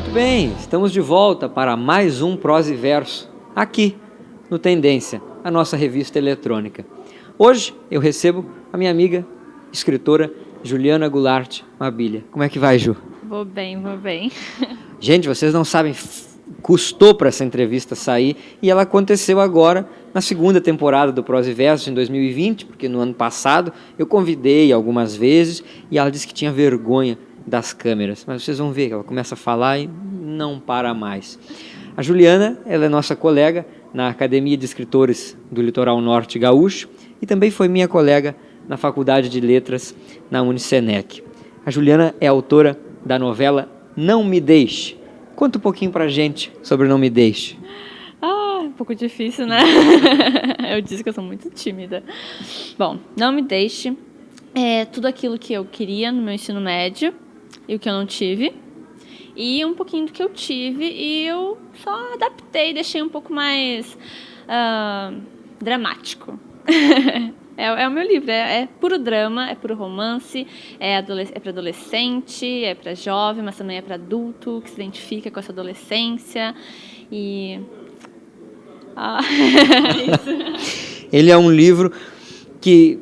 Muito bem, estamos de volta para mais um Prosa e Verso, aqui no Tendência, a nossa revista eletrônica. Hoje eu recebo a minha amiga, escritora Juliana Goulart Mabilha. Como é que vai, Ju? Vou bem, vou bem. Gente, vocês não sabem, custou para essa entrevista sair e ela aconteceu agora na segunda temporada do Prosa e Verso, em 2020, porque no ano passado eu convidei algumas vezes e ela disse que tinha vergonha das câmeras, mas vocês vão ver que ela começa a falar e não para mais. A Juliana, ela é nossa colega na Academia de Escritores do Litoral Norte Gaúcho e também foi minha colega na Faculdade de Letras na Unicenec. A Juliana é autora da novela Não Me Deixe. Conta um pouquinho pra gente sobre Não Me Deixe. Um pouco difícil, né? Eu disse que eu sou muito tímida. Bom, Não Me Deixe é tudo aquilo que eu queria no meu ensino médio e o que eu não tive. E um pouquinho do que eu tive e eu só adaptei, deixei um pouco mais dramático. É o meu livro, é puro drama, é puro romance, é para adolescente, é para jovem, mas também é para adulto que se identifica com essa adolescência. E isso. Ele é um livro que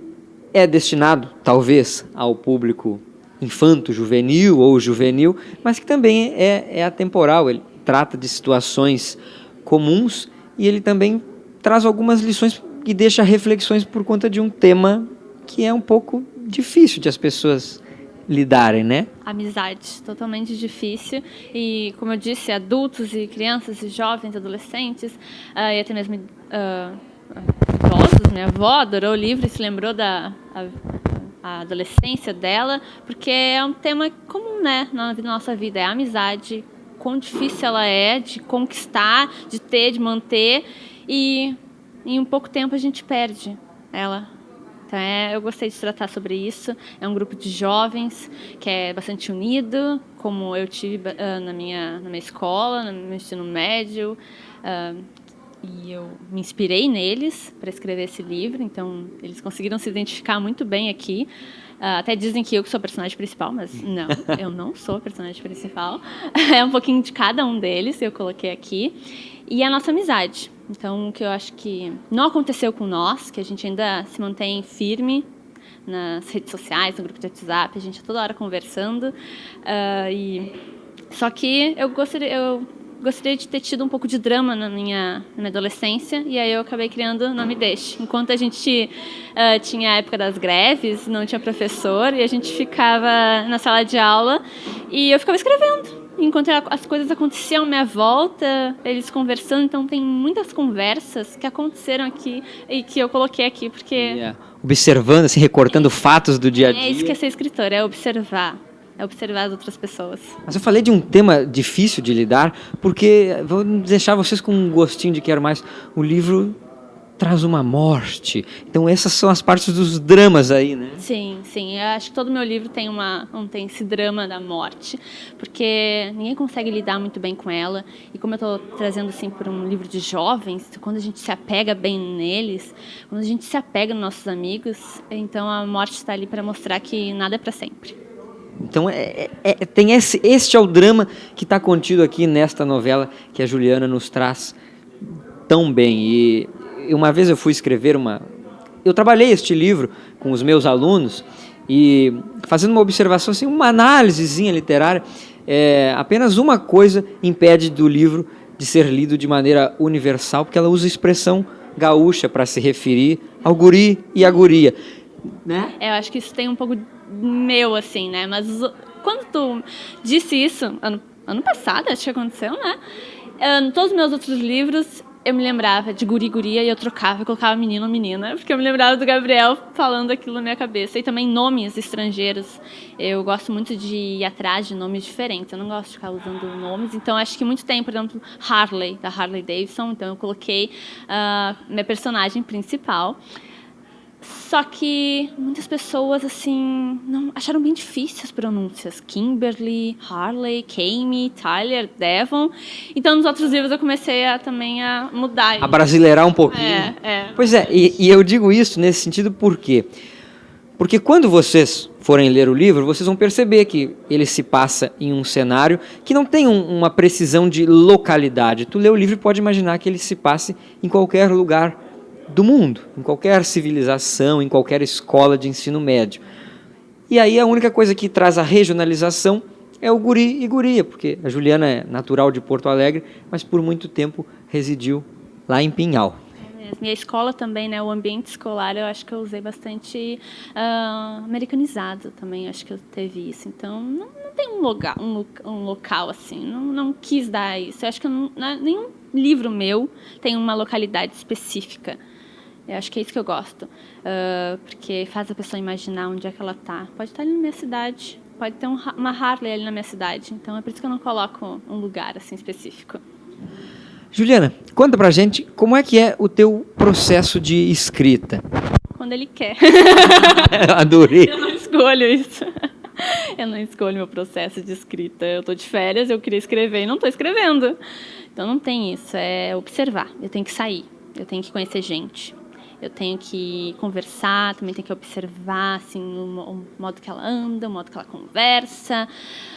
é destinado, talvez, ao público infanto-juvenil ou juvenil, mas que também é atemporal. Ele trata de situações comuns e ele também traz algumas lições e deixa reflexões por conta de um tema que é um pouco difícil de as pessoas lidarem, né? Amizade, totalmente difícil. E, como eu disse, adultos e crianças e jovens, adolescentes, e até mesmo idosos. Minha avó adorou o livro e se lembrou da a adolescência dela, porque é um tema comum, né, na nossa vida. É a amizade, quão difícil ela é de conquistar, de ter, de manter, e em um pouco tempo a gente perde ela. Então, eu gostei de tratar sobre isso. É um grupo de jovens que é bastante unido, como eu tive na minha escola, no meu ensino médio, e eu me inspirei neles para escrever esse livro. Então, eles conseguiram se identificar muito bem aqui. Até dizem que eu sou a personagem principal, mas não, eu não sou a personagem principal. É um pouquinho de cada um deles, eu coloquei aqui. E a nossa amizade. Então, o que eu acho que não aconteceu com nós, que a gente ainda se mantém firme nas redes sociais, no grupo de WhatsApp, a gente toda hora conversando. Só que eu gostaria de ter tido um pouco de drama na minha adolescência, e aí eu acabei criando Não Me Deixe. Enquanto a gente tinha a época das greves, não tinha professor, e a gente ficava na sala de aula, e eu ficava escrevendo. Enquanto as coisas aconteciam à minha volta, eles conversando, então tem muitas conversas que aconteceram aqui e que eu coloquei aqui, porque... Observando, assim, recortando fatos do dia a dia. É isso que é ser escritor, é observar as outras pessoas. Mas eu falei de um tema difícil de lidar, porque vou deixar vocês com um gostinho de quero mais. O livro traz uma morte. Então essas são as partes dos dramas aí, né? Sim. Eu acho que todo meu livro tem esse drama da morte, porque ninguém consegue lidar muito bem com ela. E como eu estou trazendo assim por um livro de jovens, quando a gente se apega bem neles, quando a gente se apega nos nossos amigos, então a morte está ali para mostrar que nada é para sempre. Então, este é o drama que está contido aqui nesta novela que a Juliana nos traz tão bem. E uma vez eu fui escrever eu trabalhei este livro com os meus alunos e fazendo uma observação, assim, uma análisezinha literária, apenas uma coisa impede do livro de ser lido de maneira universal, porque ela usa a expressão gaúcha para se referir ao guri e à guria, né? Eu acho que isso tem um pouco meu, assim, né? Mas quando tu disse isso, ano passado, acho que aconteceu, né? Todos os meus outros livros, eu me lembrava de guri, guria, e eu trocava, eu colocava menino, menina, porque eu me lembrava do Gabriel falando aquilo na minha cabeça. E também nomes estrangeiros. Eu gosto muito de ir atrás de nomes diferentes, eu não gosto de ficar usando nomes. Então, acho que muito tem, por exemplo, Harley, da Harley Davidson. Então, eu coloquei minha personagem principal. Só que muitas pessoas, assim, não acharam bem difíceis as pronúncias. Kimberly, Harley, Kami, Tyler, Devon. Então, nos outros livros eu comecei também a mudar. A brasileirar um pouquinho. É. Pois é, e eu digo isso nesse sentido porque Porque quando vocês forem ler o livro, vocês vão perceber que ele se passa em um cenário que não tem uma precisão de localidade. Tu lê o livro e pode imaginar que ele se passe em qualquer lugar do mundo, em qualquer civilização, em qualquer escola de ensino médio. E aí a única coisa que traz a regionalização é o guri e guria, porque a Juliana é natural de Porto Alegre, mas por muito tempo residiu lá em Pinhal. Minha escola também, né, o ambiente escolar, eu acho que eu usei bastante americanizado também, acho que eu teve isso. Então, não tem um local assim, não quis dar isso. Eu acho que nenhum livro meu tem uma localidade específica. Eu acho que é isso que eu gosto, porque faz a pessoa imaginar onde é que ela está. Pode estar ali na minha cidade, pode ter uma Harley ali na minha cidade. Então, é por isso que eu não coloco um lugar assim específico. Juliana, conta pra gente como é que é o teu processo de escrita. Quando ele quer. Adorei. Eu não escolho isso. Eu não escolho meu processo de escrita. Eu estou de férias, eu queria escrever e não estou escrevendo. Então não tem isso, é observar. Eu tenho que sair, eu tenho que conhecer gente. Eu tenho que conversar, também tenho que observar assim, o modo que ela anda, o modo que ela conversa,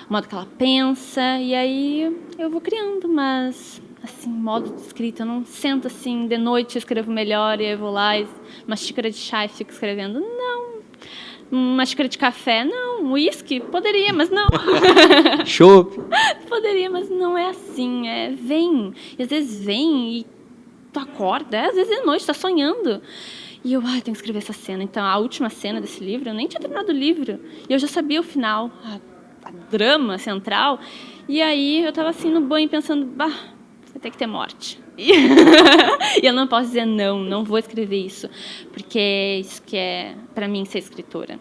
o modo que ela pensa. E aí eu vou criando umas... assim, modo de escrita, eu não sento assim, de noite eu escrevo melhor e eu vou lá, uma xícara de chá e fico escrevendo, não. Uma xícara de café, não. Uísque, poderia, mas não. Chopp. Poderia, mas não é assim, vem. E às vezes vem e tu acorda, às vezes é noite, tá sonhando. E eu, tenho que escrever essa cena. Então, a última cena desse livro, eu nem tinha terminado o livro. E eu já sabia o final, a drama central. E aí eu tava assim no banho pensando, vai ter que ter morte. E eu não posso dizer não vou escrever isso, porque é isso que é para mim ser escritora.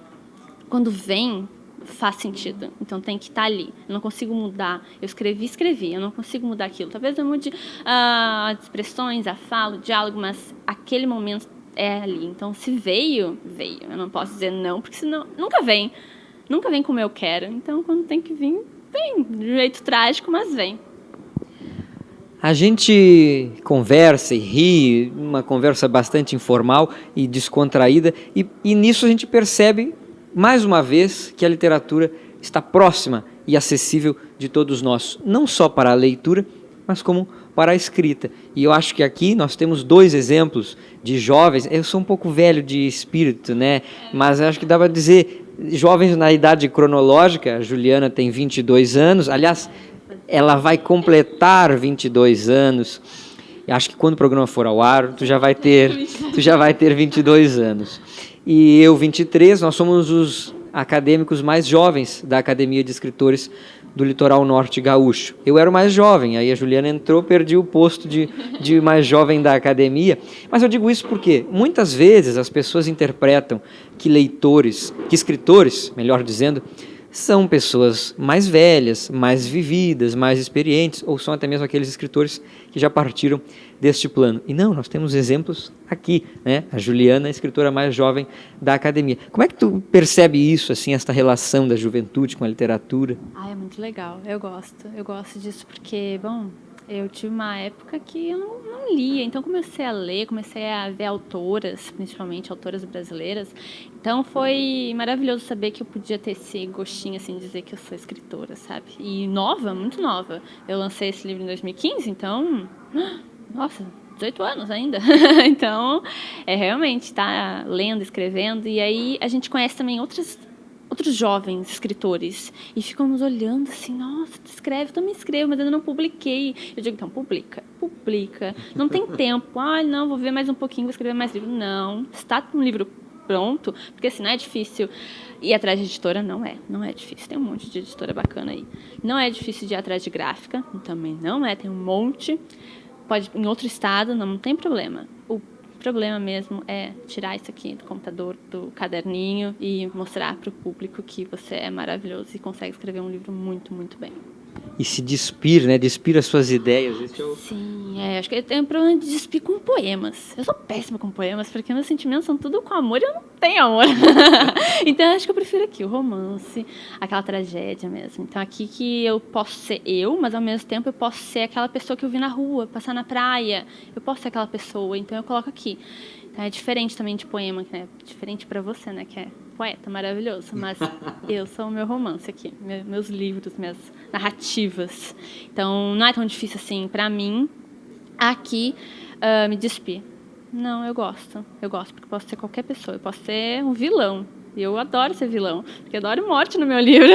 Quando vem, faz sentido, então tem que estar ali. Eu não consigo mudar. Eu escrevi, eu não consigo mudar aquilo. Talvez eu mude as expressões, a fala, o diálogo, mas aquele momento é ali. Então, se veio. Eu não posso dizer não, porque senão nunca vem como eu quero. Então, quando tem que vir, vem de um jeito trágico, mas vem. A gente conversa e ri, uma conversa bastante informal e descontraída, e nisso a gente percebe, mais uma vez, que a literatura está próxima e acessível de todos nós, não só para a leitura, mas como para a escrita. E eu acho que aqui nós temos 2 exemplos de jovens. Eu sou um pouco velho de espírito, né? Mas acho que dá para dizer, jovens na idade cronológica. A Juliana tem 22 anos, aliás, ela vai completar 22 anos. Eu acho que quando o programa for ao ar, tu já vai ter 22 anos. E eu, 23, nós somos os acadêmicos mais jovens da Academia de Escritores do Litoral Norte Gaúcho. Eu era o mais jovem, aí a Juliana entrou, perdi o posto de mais jovem da academia. Mas eu digo isso porque muitas vezes as pessoas interpretam que escritores, melhor dizendo, são pessoas mais velhas, mais vividas, mais experientes, ou são até mesmo aqueles escritores que já partiram deste plano. E não, nós temos exemplos aqui, né? A Juliana, a escritora mais jovem da academia. Como é que tu percebe isso, assim, esta relação da juventude com a literatura? É muito legal, eu gosto disso porque, bom, eu tive uma época que eu não lia, então comecei a ler, comecei a ver autoras, principalmente autoras brasileiras. Então foi maravilhoso saber que eu podia ter esse gostinho, assim, de dizer que eu sou escritora, sabe? E nova, muito nova. Eu lancei esse livro em 2015, então, nossa, 18 anos ainda. Então, realmente tá lendo, escrevendo, e aí a gente conhece também outros jovens escritores e ficam nos olhando assim, nossa, tu escreve, eu também escrevo, mas ainda não publiquei. Eu digo, então, publica. Não tem tempo. Não, vou ver mais um pouquinho, vou escrever mais livro. Não, está com um livro pronto, porque assim, não é difícil ir atrás de editora, não é difícil. Tem um monte de editora bacana aí. Não é difícil de ir atrás de gráfica, também não é, tem um monte. Pode em outro estado, não tem problema. O problema mesmo é tirar isso aqui do computador, do caderninho e mostrar para o público que você é maravilhoso e consegue escrever um livro muito, muito bem. E se despir, né? Despir as suas ideias. Sim, acho que eu tenho um problema de despir com poemas. Eu sou péssima com poemas, porque meus sentimentos são tudo com amor e eu não tenho amor. Então, acho que eu prefiro aqui o romance, aquela tragédia mesmo. Então, aqui que eu posso ser eu, mas ao mesmo tempo eu posso ser aquela pessoa que eu vi na rua, passar na praia. Eu posso ser aquela pessoa, então eu coloco aqui. Então, é diferente também de poema, né? Diferente para você, né? Que é poeta maravilhoso, mas eu sou o meu romance aqui, meus livros, minhas narrativas. Então, não é tão difícil assim para mim aqui me despir. Não, eu gosto porque eu posso ser qualquer pessoa, eu posso ser um vilão. E eu adoro ser vilão, porque eu adoro morte no meu livro.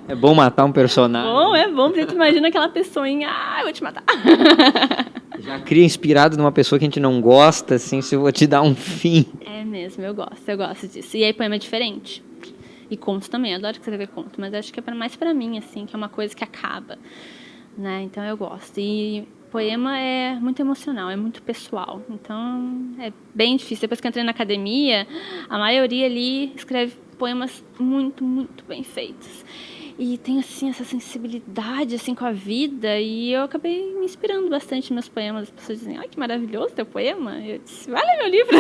É bom matar um personagem. É bom, porque tu imagina aquela pessoinha, eu vou te matar. Já cria inspirado numa pessoa que a gente não gosta, assim, se eu vou te dar um fim. É mesmo, eu gosto disso. E aí poema é diferente. E conto também, eu adoro escrever conto, mas acho que é mais pra mim, assim, que é uma coisa que acaba, né? Então eu gosto. E poema é muito emocional, é muito pessoal. Então é bem difícil. Depois que eu entrei na academia, a maioria ali escreve poemas muito, muito bem feitos. E tem, assim, essa sensibilidade, assim, com a vida. E eu acabei me inspirando bastante nos meus poemas. As pessoas dizem, ai, que maravilhoso teu poema. E eu disse, vai ler meu livro.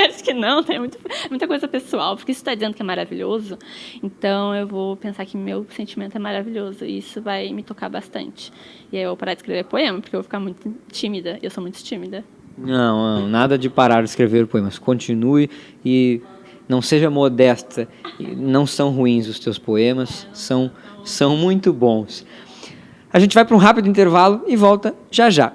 Acho que não, tem muita coisa pessoal. Porque isso está dizendo que é maravilhoso. Então, eu vou pensar que meu sentimento é maravilhoso. E isso vai me tocar bastante. E aí eu vou parar de escrever poema, porque eu vou ficar muito tímida. Eu sou muito tímida. Não, nada de parar de escrever poemas. Continue e... não seja modesta, não são ruins os teus poemas, são muito bons. A gente vai para um rápido intervalo e volta já já.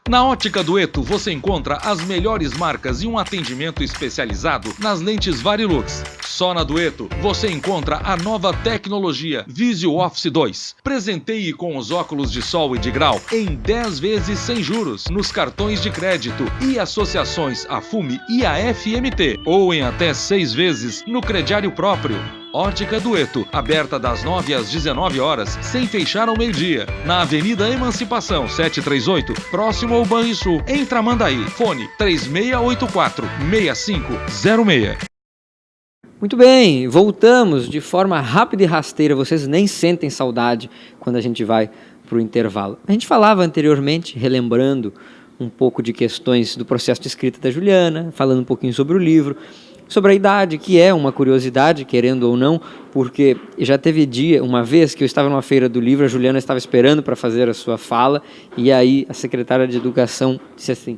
Na Ótica Dueto você encontra as melhores marcas e um atendimento especializado nas lentes Varilux. Só na Dueto você encontra a nova tecnologia Visio Office 2. Presenteie com os óculos de sol e de grau em 10 vezes sem juros nos cartões de crédito e associações Afume e a FMT, ou em até 6 vezes no crediário próprio. Ótica Dueto, aberta das 9 às 19 horas, sem fechar ao meio-dia. Na Avenida Emancipação 738, próximo ao Banrisul, em Tramandaí. Fone 3684-6506. Muito bem, voltamos de forma rápida e rasteira. Vocês nem sentem saudade quando a gente vai para o intervalo. A gente falava anteriormente, relembrando um pouco de questões do processo de escrita da Juliana, falando um pouquinho sobre o livro, sobre a idade, que é uma curiosidade, querendo ou não, porque já teve uma vez que eu estava numa feira do livro, a Juliana estava esperando para fazer a sua fala, e aí a secretária de Educação disse assim,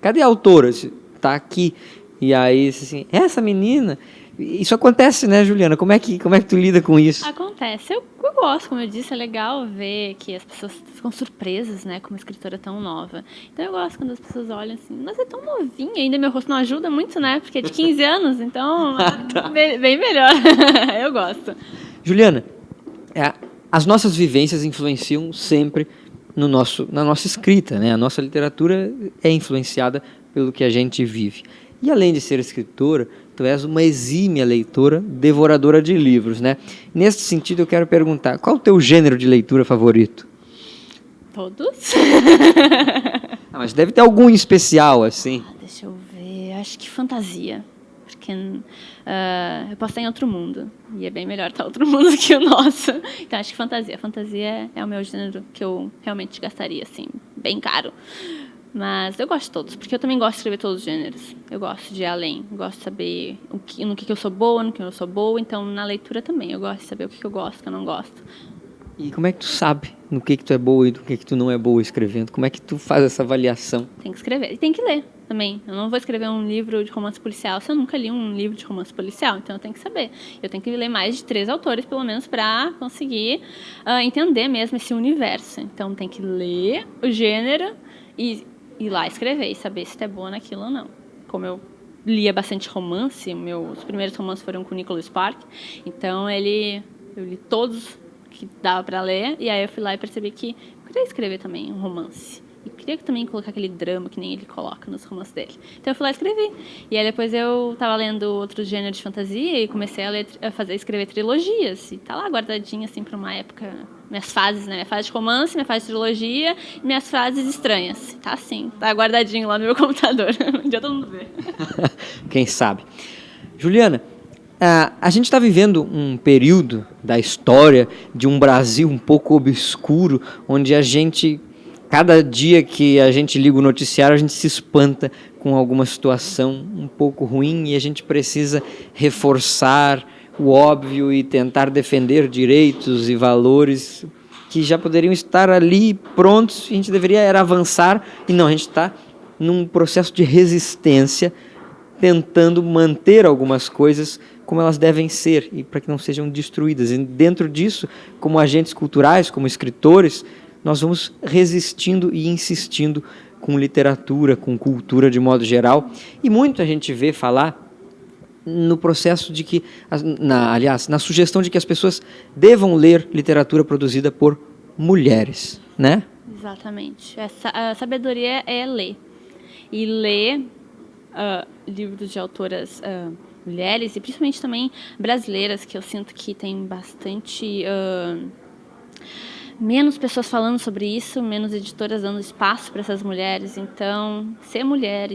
cadê a autora? Está aqui. E aí disse assim, essa menina... Isso acontece, né, Juliana? Como é que tu lida com isso? Acontece. Eu gosto, como eu disse, é legal ver que as pessoas ficam surpresas, né, com uma escritora tão nova. Então eu gosto quando as pessoas olham assim, mas é tão novinha, ainda meu rosto não ajuda muito, né, porque é de 15 anos, então bem melhor. Eu gosto. Juliana, as nossas vivências influenciam sempre na nossa escrita, né? A nossa literatura é influenciada pelo que a gente vive. E além de ser escritora, tu és uma exímia leitora, devoradora de livros, né? Nesse sentido, eu quero perguntar, qual o teu gênero de leitura favorito? Todos. Mas deve ter algum em especial, assim. Deixa eu ver, acho que fantasia. Porque eu posso estar em outro mundo. E é bem melhor estar em outro mundo do que o nosso. Então, acho que fantasia. Fantasia é o meu gênero que eu realmente gastaria, assim, bem caro. Mas eu gosto de todos, porque eu também gosto de escrever todos os gêneros. Eu gosto de ir além, eu gosto de saber no que eu sou boa, no que eu não sou boa. Então, na leitura também, eu gosto de saber o que eu gosto, o que eu não gosto. E como é que tu sabe no que tu é boa e do que tu não é boa escrevendo? Como é que tu faz essa avaliação? Tem que escrever. E tem que ler também. Eu não vou escrever um livro de romance policial se eu nunca li um livro de romance policial. Então, eu tenho que saber. Eu tenho que ler mais de 3 autores, pelo menos, para conseguir entender mesmo esse universo. Então, tem que ler o gênero e ir lá escrever e saber se tu é boa naquilo ou não. Como eu lia bastante romance, os primeiros romances foram com o Nicholas Spark, então eu li todos que dava para ler, e aí eu fui lá e percebi que eu queria escrever também um romance. E queria também colocar aquele drama que nem ele coloca nos romances dele. Então eu fui lá e escrevi. E aí depois eu estava lendo outros gêneros de fantasia e comecei a escrever trilogias. E tá lá guardadinha assim para uma época, minhas fases, né? Minha fase de romance, minha fase de trilogia e minhas fases estranhas. Tá assim, tá guardadinho lá no meu computador. Um dia todo mundo vê. Quem sabe. Juliana, a gente está vivendo um período da história de um Brasil um pouco obscuro, onde cada dia que a gente liga o noticiário, a gente se espanta com alguma situação um pouco ruim e a gente precisa reforçar o óbvio e tentar defender direitos e valores que já poderiam estar ali prontos. A gente deveria avançar e não, a gente está num processo de resistência tentando manter algumas coisas como elas devem ser e para que não sejam destruídas. E dentro disso, como agentes culturais, como escritores, nós vamos resistindo e insistindo com literatura, com cultura de modo geral. E muito a gente vê falar no processo de que, na sugestão de que as pessoas devam ler literatura produzida por mulheres, né? Exatamente. A sabedoria é ler. E ler livros de autoras mulheres, e principalmente também brasileiras, que eu sinto que tem bastante... menos pessoas falando sobre isso, menos editoras dando espaço para essas mulheres. Então, ser mulher...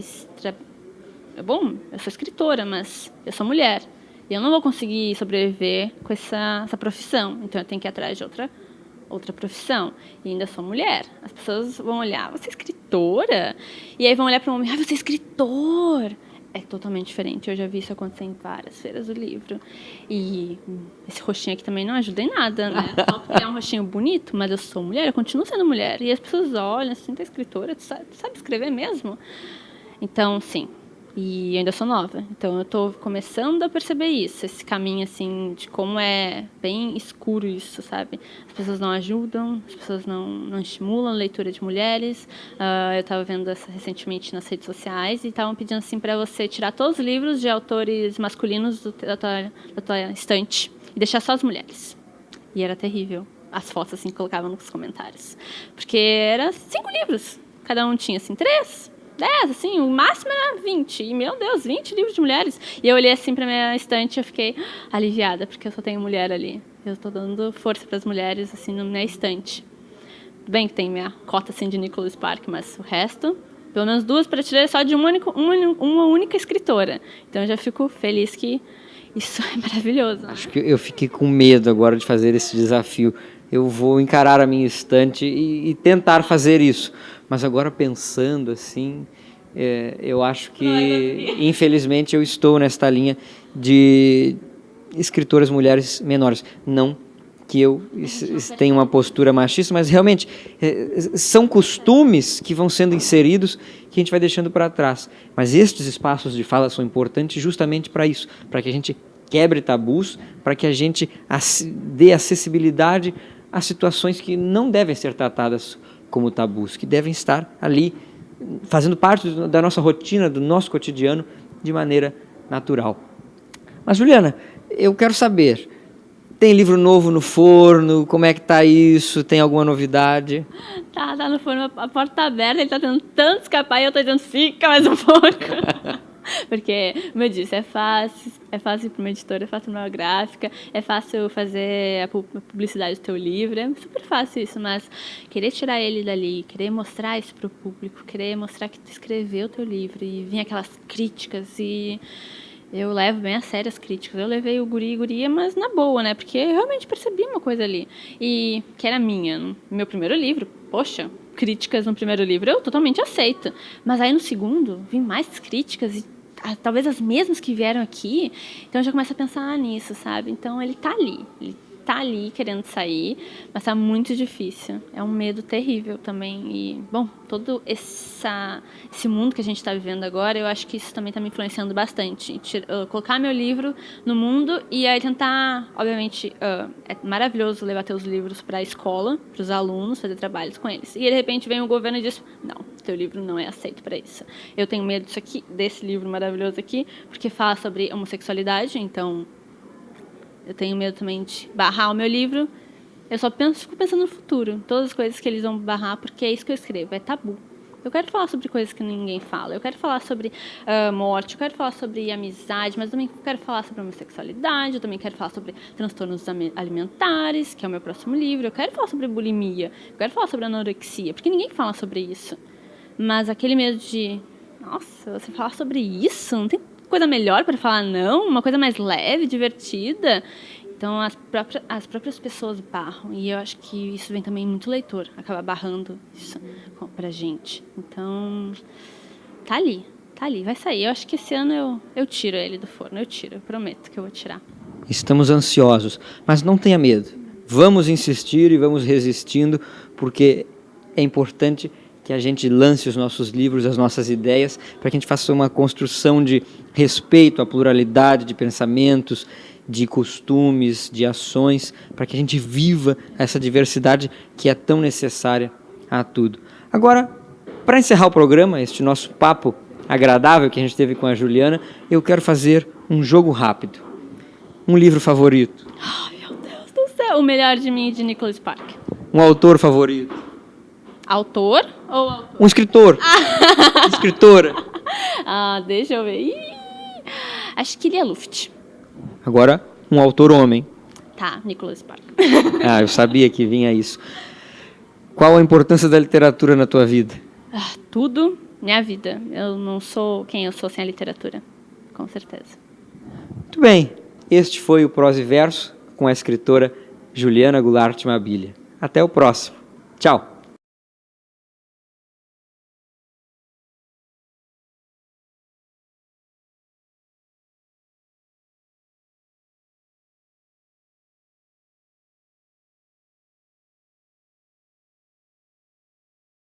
Bom, eu sou escritora, mas eu sou mulher. E eu não vou conseguir sobreviver com essa profissão. Então, eu tenho que ir atrás de outra profissão. E ainda sou mulher. As pessoas vão olhar, você é escritora? E aí vão olhar para um homem, você é escritor! É totalmente diferente. Eu já vi isso acontecer em várias feiras do livro. E esse rostinho aqui também não ajuda em nada, né? Só porque é um rostinho bonito, mas eu sou mulher, eu continuo sendo mulher. E as pessoas olham assim, tá escritora, tu sabe escrever mesmo? Então, sim. E eu ainda sou nova, então eu estou começando a perceber isso, esse caminho, assim, de como é bem escuro isso, sabe? As pessoas não ajudam, as pessoas não estimulam a leitura de mulheres. Eu estava vendo essa recentemente nas redes sociais e estavam pedindo, assim, para você tirar todos os livros de autores masculinos da tua estante e deixar só as mulheres. E era terrível. As fotos, assim, que colocavam nos comentários. Porque eram 5 livros, cada um tinha, assim, 3... 10, assim, o máximo era 20. E, meu Deus, 20 livros de mulheres. E eu olhei assim pra minha estante e eu fiquei aliviada, porque eu só tenho mulher ali. Eu tô dando força para as mulheres, assim, na minha estante. Tudo bem que tem minha cota, assim, de Nicholas Spark, mas o resto, pelo menos 2 prateleiras só de uma única escritora. Então eu já fico feliz que isso é maravilhoso. Acho que eu fiquei com medo agora de fazer esse desafio. Eu vou encarar a minha estante e tentar fazer isso. Mas agora pensando assim, eu acho que, infelizmente, eu estou nesta linha de escritoras mulheres menores. Não que eu tenha uma postura machista, mas realmente são costumes que vão sendo inseridos que a gente vai deixando para trás. Mas estes espaços de fala são importantes justamente para isso, para que a gente quebre tabus, para que a gente dê acessibilidade a situações que não devem ser tratadas como tabus, que devem estar ali, fazendo parte da nossa rotina, do nosso cotidiano, de maneira natural. Mas, Juliana, eu quero saber, tem livro novo no forno? Como é que está isso? Tem alguma novidade? Tá no forno, a porta tá aberta, ele tá tentando escapar e eu tô dizendo, fica mais um pouco. Porque, como eu disse, é fácil para uma editora, é fácil para uma gráfica, é fácil fazer a publicidade do teu livro, é super fácil isso, mas querer tirar ele dali, querer mostrar isso para o público, querer mostrar que tu escreveu o teu livro e vir aquelas críticas e... Eu levo bem a sério as críticas. Eu levei o guri e guria, mas na boa, né? Porque eu realmente percebi uma coisa ali. E que era minha. No meu primeiro livro, poxa, críticas no primeiro livro eu totalmente aceito. Mas aí no segundo, vim mais críticas e talvez as mesmas que vieram aqui. Então eu já começo a pensar nisso, sabe? Então ele tá ali querendo sair, mas tá muito difícil. É um medo terrível também. E, bom, todo esse mundo que a gente está vivendo agora, eu acho que isso também está me influenciando bastante. Colocar meu livro no mundo e aí tentar, obviamente, é maravilhoso levar teus livros para a escola, para os alunos, fazer trabalhos com eles. E de repente vem o governo e diz, não, teu livro não é aceito para isso. Eu tenho medo desse livro maravilhoso aqui, porque fala sobre homossexualidade, então... Eu tenho medo também de barrar o meu livro. Eu só fico pensando no futuro, todas as coisas que eles vão barrar, porque é isso que eu escrevo, é tabu. Eu quero falar sobre coisas que ninguém fala. Eu quero falar sobre morte, eu quero falar sobre amizade, mas também quero falar sobre homossexualidade, eu também quero falar sobre transtornos alimentares, que é o meu próximo livro. Eu quero falar sobre bulimia, eu quero falar sobre anorexia, porque ninguém fala sobre isso. Mas aquele medo de, nossa, você falar sobre isso? Não tem coisa melhor para falar não? Uma coisa mais leve, divertida? Então, as próprias pessoas barram. E eu acho que isso vem também muito leitor. Acaba barrando isso pra gente. Então, tá ali. Vai sair. Eu acho que esse ano eu tiro ele do forno. Eu prometo que eu vou tirar. Estamos ansiosos, mas não tenha medo. Vamos insistir e vamos resistindo, porque é importante que a gente lance os nossos livros, as nossas ideias, para que a gente faça uma construção de respeito à pluralidade de pensamentos, de costumes, de ações, para que a gente viva essa diversidade que é tão necessária a tudo. Agora, para encerrar o programa, este nosso papo agradável que a gente teve com a Juliana, eu quero fazer um jogo rápido. Um livro favorito? Ai, meu Deus do céu. O Melhor de Mim, de Nicholas Spark. Um autor favorito? Autor ou autor? Um escritor? Escritora? Deixa eu ver. Acho que Lia Luft. Agora, um autor homem. Tá, Nicholas Spark. Eu sabia que vinha isso. Qual a importância da literatura na tua vida? Tudo, minha vida. Eu não sou quem eu sou sem a literatura, com certeza. Muito bem, este foi o Prosa e Verso com a escritora Juliana Goulart Mabilla. Até o próximo. Tchau.